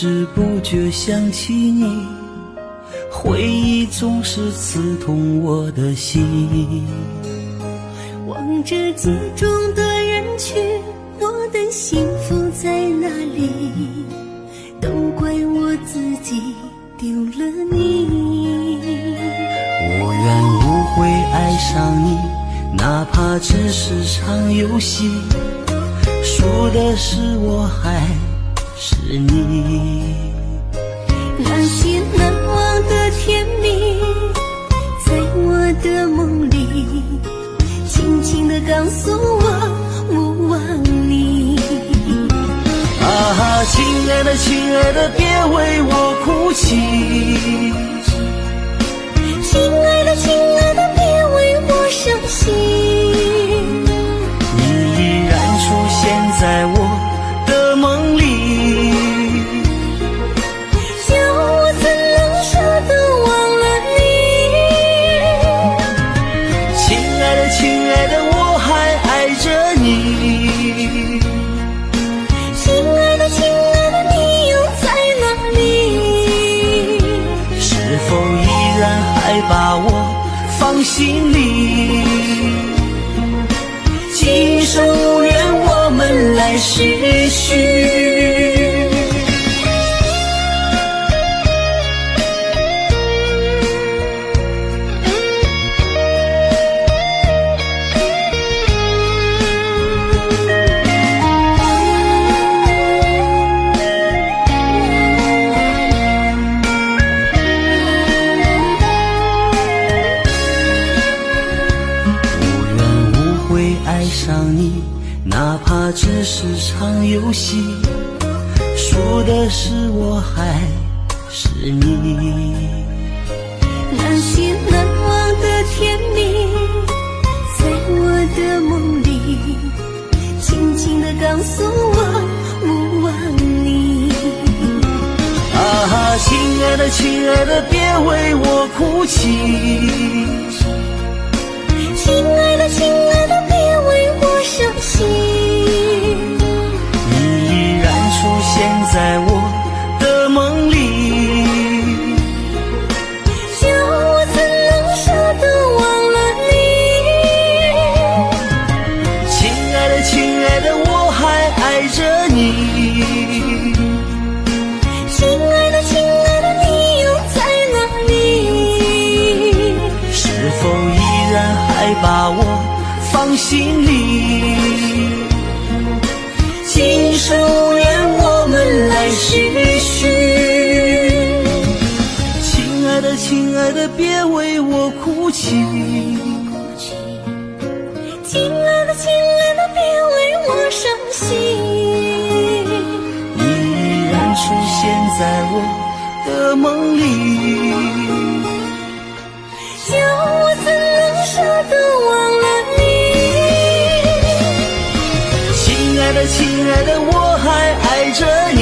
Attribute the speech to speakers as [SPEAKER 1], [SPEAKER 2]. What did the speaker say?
[SPEAKER 1] 知不觉想起你，回忆总是刺痛我的心。
[SPEAKER 2] 望着街中的人群，我的幸福在哪里？都怪我自己丢了你。
[SPEAKER 1] 我愿无悔爱上你，哪怕只是场游戏，输的是我还是你。
[SPEAKER 2] 那些难忘的甜蜜，在我的梦里轻轻地告诉我勿忘你。
[SPEAKER 1] 啊，亲爱的亲爱的，别为我哭泣，
[SPEAKER 2] 亲爱的亲爱的，别为我伤心。
[SPEAKER 1] 你依然出现在我的梦里，
[SPEAKER 2] 叫我怎能舍得忘了你。
[SPEAKER 1] 亲爱的亲爱的，我还爱着你。
[SPEAKER 2] 亲爱的亲爱的，你又在哪里？
[SPEAKER 1] 是否依然还把我放心里？今生无缘，我们来世续。爱上你，哪怕只是场游戏，输的是我还是你。
[SPEAKER 2] 那些难忘的甜蜜，在我的梦里轻轻地告诉我勿忘你。
[SPEAKER 1] 啊，亲爱的亲爱的，别为我哭泣，
[SPEAKER 2] 亲爱的亲爱的，别为我伤心。
[SPEAKER 1] 你依然出现在我的梦里，
[SPEAKER 2] 叫我怎能舍得忘了你。
[SPEAKER 1] 亲爱的亲爱的，我还爱着你。
[SPEAKER 2] 亲爱的亲爱的，你又在哪里？
[SPEAKER 1] 是否依然还把我放心里？今生无缘，我们来世续。亲爱的亲爱的，别为我哭泣，
[SPEAKER 2] 亲爱的亲爱的，别为我伤心。
[SPEAKER 1] 你依然出现在我的梦里，
[SPEAKER 2] 叫我怎能舍得忘了你。
[SPEAKER 1] 亲爱的亲爱的，我还爱着你。